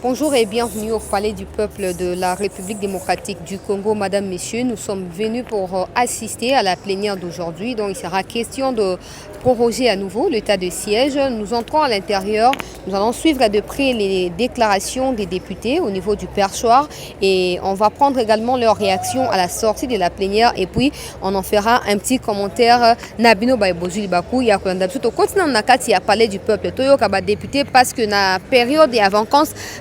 Bonjour et bienvenue au Palais du Peuple de la République démocratique du Congo. Madame, Messieurs, nous sommes venus pour assister à la plénière d'aujourd'hui. Donc il sera question de proroger à nouveau l'état de siège. Nous entrons à l'intérieur. Nous allons suivre de près les déclarations des députés au niveau du perchoir et on va prendre également leur réaction à la sortie de la plénière et puis on en fera un petit commentaire. Nabino Baibozuli Bakou, il y a continue na kati ya Palais du Peuple. Toyo kaba député parce que na période et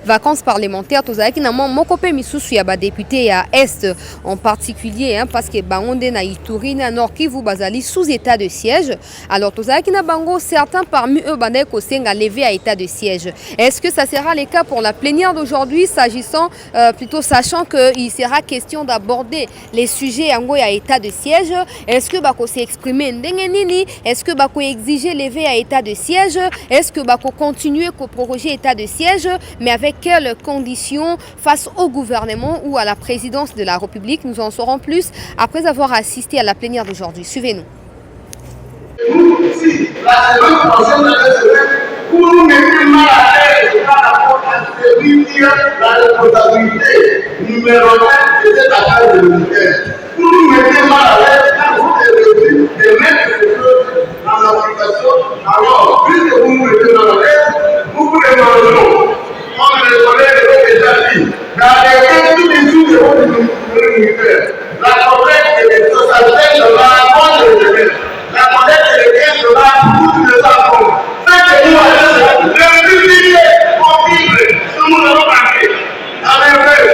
vacances parlementaires, tozalaki na moko pe misusu ya ba député ya Est en particulier parce que bangonde na Ituri na Nord Kivu bazali sous état de siège. Alors tozalaki na bango certains parmi eux bandai ko senga levé à état de siège. Est-ce que ça sera le cas pour la plénière d'aujourd'hui s'agissant plutôt sachant que il sera question d'aborder les sujets yango ya état de siège? Est-ce que bako s'exprimer ndenge nini? Est-ce que bako exiger levé à état de siège? Est-ce que bako continuer ko proroger état de siège mais avec quelles conditions face au gouvernement ou à la présidence de la République? Nous en saurons plus après avoir assisté à la plénière d'aujourd'hui. Suivez-nous. Nous, si la semaine prochaine, pour nous mettre mal à l'aise par rapport à la responsabilité numéro 1 de cette affaire de militaire. Pour nous mettre mal à l'aise quand vous avez de mettre ces choses en application, alors, puisque vous nous mettez mal à l'aise, nous vous demandons, comme les collègues l'ont déjà dit, d'arrêter tous les jours de votre militaire. La collecte des sociétés de la rencontre des élèves. La collecte des caisses de la route de sa forme. Faites nous à le public possible, ce nous avons marqué. Avec eux.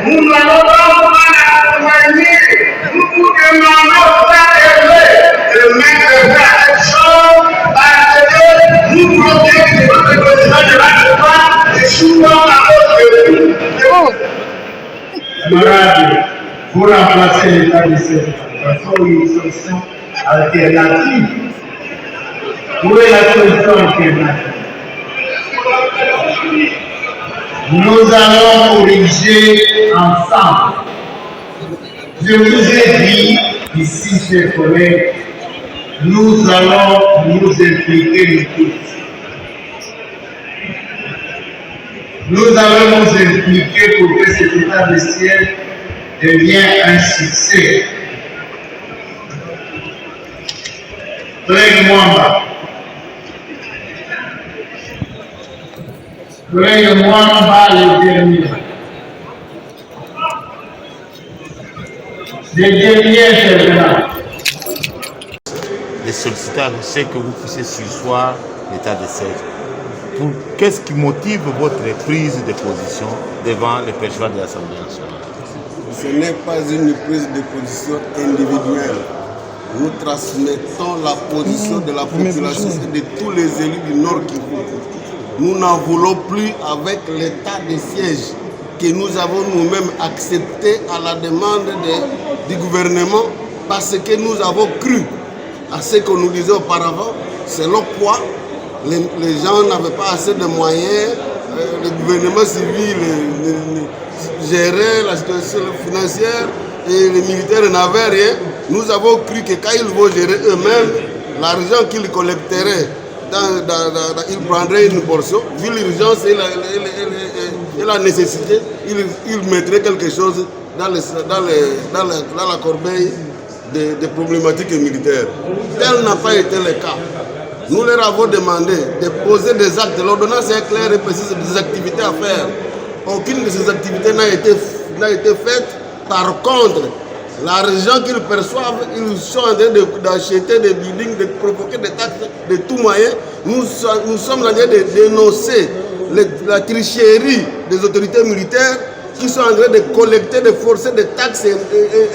Nous n'allons pas accompagner, nous vous demandons de mettre à action parce que nous protégeons notre président de la République et souvent à cause de nous. Camarades, pour remplacer l'état de siège, il faut une solution alternative. Où est la solution alternative? Nous allons corriger ensemble. Je vous ai dit ici, chers collègues, nous allons nous impliquer nous tous. Nous allons nous impliquer pour que cet état de siège devienne un succès. Collègue Mwamba, le dernier. Les derniers intervenants. Les sollicitants, je sais que vous puissiez sursoir l'état de siège. Qu'est-ce qui motive votre prise de position devant le perchoir de l'Assemblée nationale? Ce n'est pas une prise de position individuelle. Nous transmettons la position de la population et de tous les élus du Nord Kivu. Nous n'en voulons plus avec l'état de siège que nous avons nous-mêmes accepté à la demande du gouvernement parce que nous avons cru à ce que nous disions auparavant, selon quoi les gens n'avaient pas assez de moyens, le gouvernement civil gérait la situation financière et les militaires n'avaient rien. Nous avons cru que quand ils vont gérer eux-mêmes, l'argent qu'ils collecteraient, ils prendraient une portion. Vu l'urgence et la nécessité, ils mettraient quelque chose dans la corbeille des problématiques militaires. Tel n'a pas été le cas. Nous leur avons demandé de poser des actes. L'ordonnance est claire et précise des activités à faire. Aucune de ces activités n'a été faite. Par contre, l'argent qu'ils perçoivent, ils sont en train d'acheter des buildings, de provoquer des taxes de tout moyen. Nous sommes en train de dénoncer la tricherie des autorités militaires qui sont en train de collecter, de forcer des taxes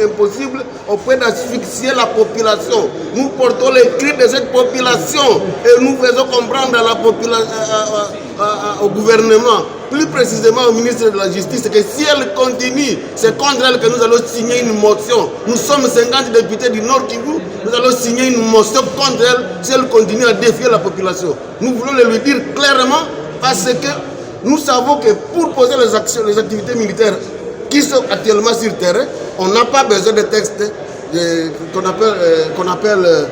impossibles au point d'asphyxier la population. Nous portons les cris de cette population et nous faisons comprendre au gouvernement, plus précisément au ministre de la Justice, que si elle continue, c'est contre elle que nous allons signer une motion. Nous sommes 50 députés du Nord Kivu, nous allons signer une motion contre elle si elle continue à défier la population. Nous voulons le lui dire clairement parce que nous savons que pour poser les activités militaires qui sont actuellement sur le terrain, on n'a pas besoin de textes qu'on appelle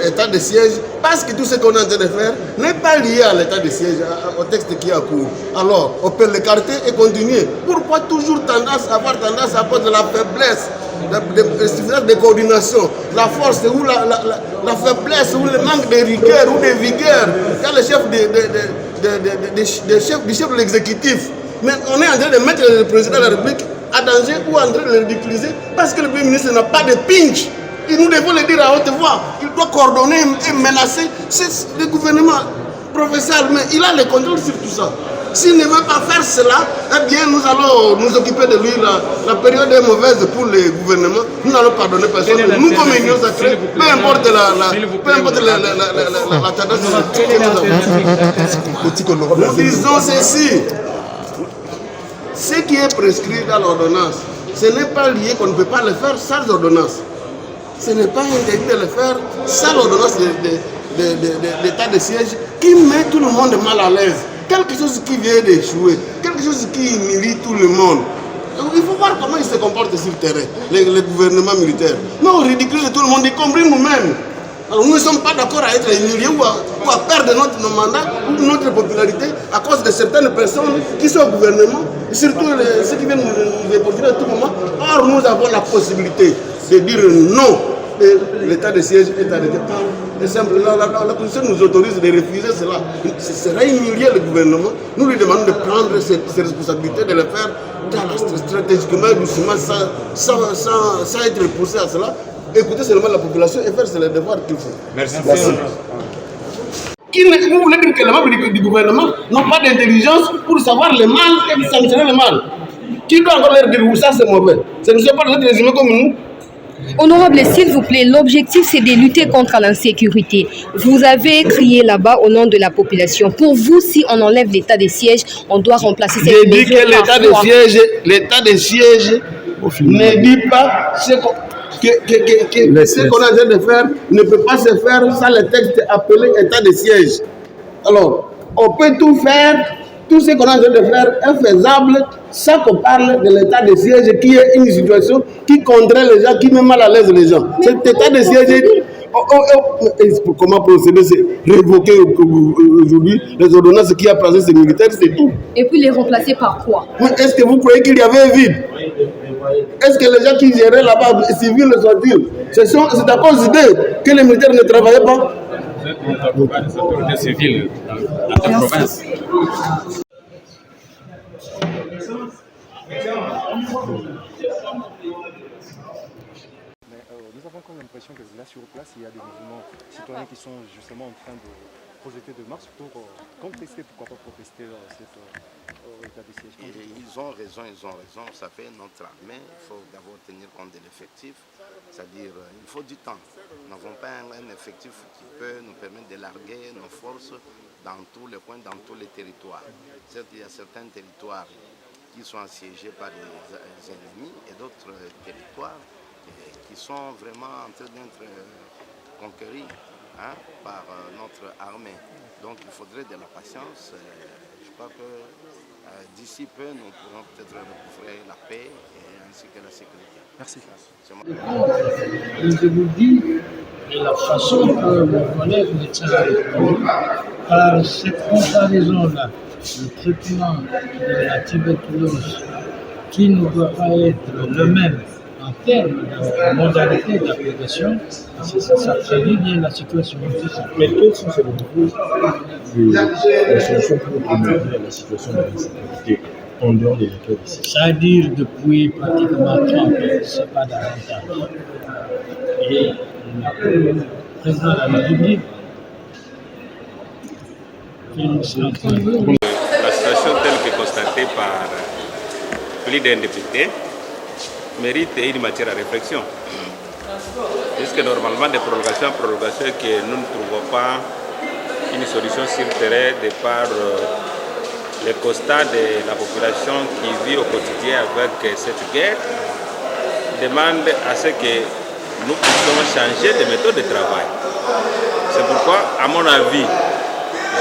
état de siège, parce que tout ce qu'on est en train de faire n'est pas lié à l'état de siège, au texte qui est en cours. Alors, on peut l'écarter et continuer. Pourquoi toujours avoir tendance à cause de la faiblesse, de coordination, la force ou la faiblesse ou le manque de rigueur ou de vigueur quand le chef du chef de l'exécutif. Mais on est en train de mettre le président de la République à danger ou en train de le ridiculiser parce que le Premier ministre n'a pas de pinch. Et nous devons le dire à haute voix. Il doit coordonner et menacer le gouvernement professionnel. Mais il a le contrôle sur tout ça. S'il ne veut pas faire cela, eh bien nous allons nous occuper de lui. La période est mauvaise pour le gouvernement. Nous n'allons pardonner personne. Nous, comme union sacrée, peu importe la tendance que nous avons. Nous disons ceci. Ce qui est prescrit dans l'ordonnance, ce n'est pas lié qu'on ne peut pas le faire sans ordonnance. Ce n'est pas interdit de le faire sans l'ordonnance d'état de siège qui met tout le monde mal à l'aise. Quelque chose qui vient d'échouer, quelque chose qui humilie tout le monde. Il faut voir comment il se comporte sur le terrain, le gouvernement militaire. Non, on ridiculise tout le monde, y compris nous-mêmes. Alors nous ne sommes pas d'accord à être humiliés ou à perdre nos mandats ou notre popularité à cause de certaines personnes qui sont au gouvernement, et surtout ceux qui viennent nous déporter à tout moment. Or, nous avons la possibilité de dire non. L'état de siège est arrêté par la Constitution nous autorise de refuser cela. Ce serait humilier le gouvernement. Nous lui demandons de prendre ses responsabilités, de le faire stratégiquement, doucement, sans être poussé à cela. Écouter seulement la population et faire le devoir qu'il faut. Merci. Vous voulez dire que les membres du gouvernement n'ont pas d'intelligence pour savoir le mal et sanctionner le mal. Qui doit encore leur dire où ça c'est mauvais? Ce ne sont pas des êtres humains comme nous. Honorable, s'il vous plaît, l'objectif c'est de lutter contre l'insécurité. Vous avez crié là-bas au nom de la population. Pour vous, si on enlève l'état de siège, on doit remplacer cette mesure. Je dis que l'état de siège ne dit pas ce qu'on est en train de faire ne peut pas se faire sans le texte appelé état de siège. Alors, on peut tout faire, tout ce qu'on est en train de faire est faisable sans qu'on parle de l'état de siège qui est une situation qui contraint les gens, qui met mal à l'aise les gens. Cet état de siège, comment procéder, c'est révoquer aujourd'hui les ordonnances qui a placé ces militaires, c'est tout. Et puis les remplacer par quoi? Mais est-ce que vous croyez qu'il y avait un vide? Est-ce que les gens qui géraient là-bas, les civils, les sortir, c'est à cause d'eux que les militaires ne travaillaient pas? Les autorités civiles dans la province. Nous avons comme l'impression que là sur place, il y a des mouvements citoyens qui sont justement en train de projeter de marche pour contester, pourquoi pas protester cet état de siège. Ils ont raison. Ça fait notre armée. Il faut d'abord tenir compte de l'effectif. C'est-à-dire, il faut du temps. Nous n'avons pas un effectif qui peut nous permettre de larguer nos forces dans tous les coins, dans tous les territoires. Certes, il y a certains territoires qui sont assiégés par les ennemis et d'autres territoires qui sont vraiment en train d'être conquéris par notre armée. Donc il faudrait de la patience. Je crois que d'ici peu, nous pourrons peut-être recouvrer la paix ainsi que la sécurité. Merci. Je vous dis de la façon que mon collègue me tient à répondre, par cette comparaison-là, le traitement de la tuberculose qui ne doit pas être le même en termes de modalité d'application, ça traduit bien la situation. Mais quelles sont ces solutions pour améliorer la situation de l'insécurité en dehors des écoles ici? C'est-à-dire depuis pratiquement 30 ans, ce n'est pas davantage. Et le président de la République, La situation telle que constatée par plus d'un député mérite une matière à réflexion. Puisque normalement, des prolongations en prolongation, que nous ne trouvons pas une solution sur le terrain de par les constats de la population qui vit au quotidien avec cette guerre, demande à ce que nous puissions changer de méthode de travail. C'est pourquoi, à mon avis,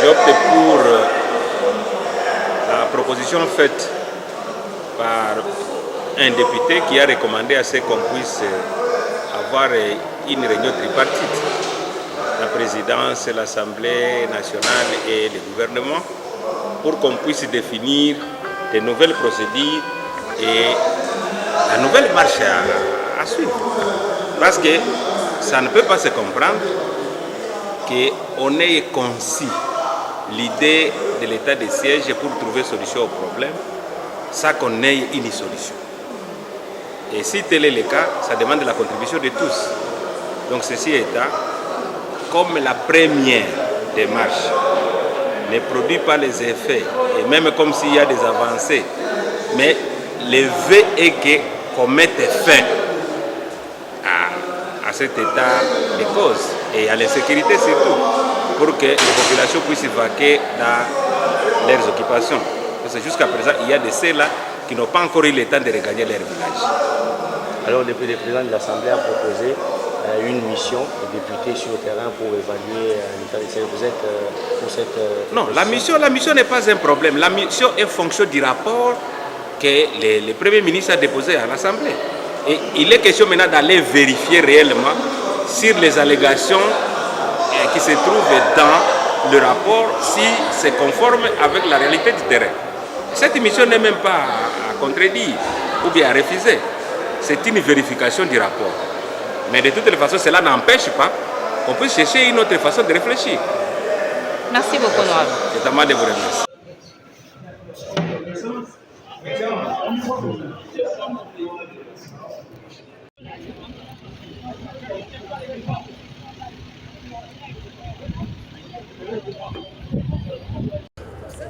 j'opte pour la proposition faite par un député qui a recommandé à ce qu'on puisse avoir une réunion tripartite. La présidence, l'Assemblée nationale et le gouvernement, pour qu'on puisse définir de nouvelles procédures et la nouvelle marche à suivre. Parce que ça ne peut pas se comprendre qu'on ait conçu l'idée de l'état de siège pour trouver solution au problème sans qu'on ait une solution. Et si tel est le cas, ça demande la contribution de tous. Donc ceci étant, comme la première démarche ne produit pas les effets, et même comme s'il y a des avancées, mais le vœu est qu'on mette fin à cet état de cause et à l'insécurité surtout, pour que les populations puissent vaquer dans leurs occupations. Parce que jusqu'à présent, il y a de ceux-là qui n'ont pas encore eu le temps de regagner leur village. Alors le président de l'Assemblée a proposé une mission de députés sur le terrain pour évaluer l'état de siège. Vous êtes pour cette... Non, la mission n'est pas un problème. La mission est fonction du rapport que le Premier ministre a déposé à l'Assemblée. Et il est question maintenant d'aller vérifier réellement sur les allégations qui se trouvent dans le rapport, si c'est conforme avec la réalité du terrain. Cette mission n'est même pas à contredire ou bien à refuser. C'est une vérification du rapport. Mais de toutes les façons, cela n'empêche pas qu'on puisse chercher une autre façon de réfléchir. Merci beaucoup, Noël. C'est à moi de vous remercier.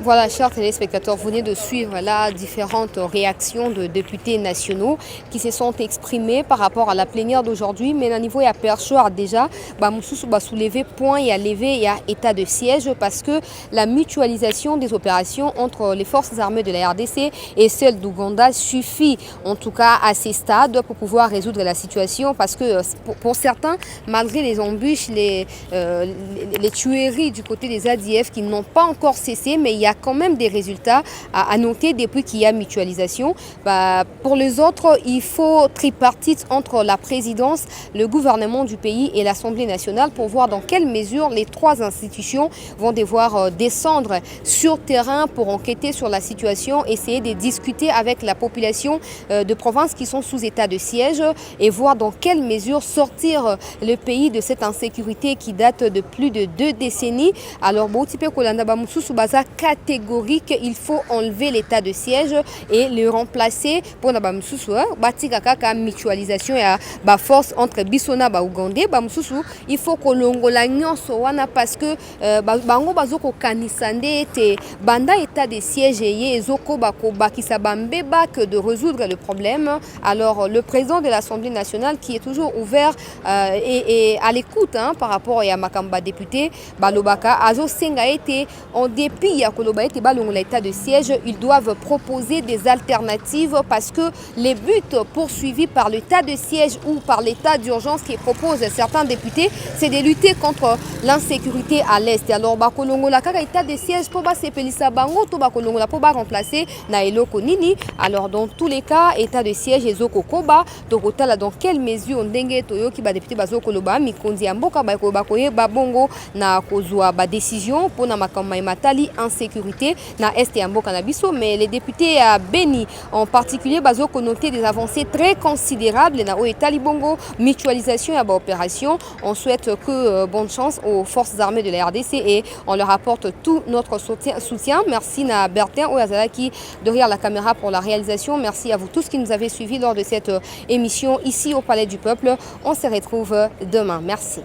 Voilà, chers téléspectateurs, vous venez de suivre là différentes réactions de députés nationaux qui se sont exprimés par rapport à la plénière d'aujourd'hui. Mais à niveau, il y a personne déjà soulever point et à lever et à état de siège parce que la mutualisation des opérations entre les forces armées de la RDC et celles d'Ouganda suffit en tout cas à ces stades pour pouvoir résoudre la situation parce que pour certains, malgré les embûches, les tueries du côté des ADF qui n'ont pas encore cessé, mais il y a quand même des résultats à noter depuis qu'il y a mutualisation. Pour les autres, il faut tripartite entre la présidence, le gouvernement du pays et l'Assemblée nationale pour voir dans quelle mesure les trois institutions vont devoir descendre sur terrain pour enquêter sur la situation, essayer de discuter avec la population de provinces qui sont sous état de siège et voir dans quelle mesure sortir le pays de cette insécurité qui date de plus de 2 décennies. Alors, catégorique, il faut enlever l'état de siège et le remplacer pour la mutualisation et la force entre Bissona et Ougandais. Il faut que l'ongola wana parce que bango bazoko kanisande te banda état de siège et ezoko bakoba qui sabambeba que de résoudre le problème. Alors le président de l'Assemblée nationale qui est toujours ouvert et à l'écoute par rapport à Makamba député Balobaka Azo Senga été en dépit à l'état de siège, ils doivent proposer des alternatives parce que les buts poursuivis par l'état de siège ou par l'état d'urgence qui proposent certains députés, c'est de lutter contre l'insécurité à l'Est. Alors, l'état de siège pour remplacer Naeloko Nini. Alors, dans tous les cas, état de siège et Zoko Koba, dans quelle mesure Ndenge Toyo qui va député Bazoko Loba, Mikondi Amboka, Bakoye, Babongo, na Kozua, décision pour Namakama Matali, insécurité na Est et Ambo Canabiso, mais les députés à Beni en particulier ont noté des avancées très considérables na Oeta Libongo, mutualisation et opération. On souhaite que bonne chance aux forces armées de la RDC et on leur apporte tout notre soutien. Merci na Bertin Oyazalaki derrière la caméra pour la réalisation. Merci à vous tous qui nous avez suivis lors de cette émission ici au Palais du Peuple. On se retrouve demain. Merci.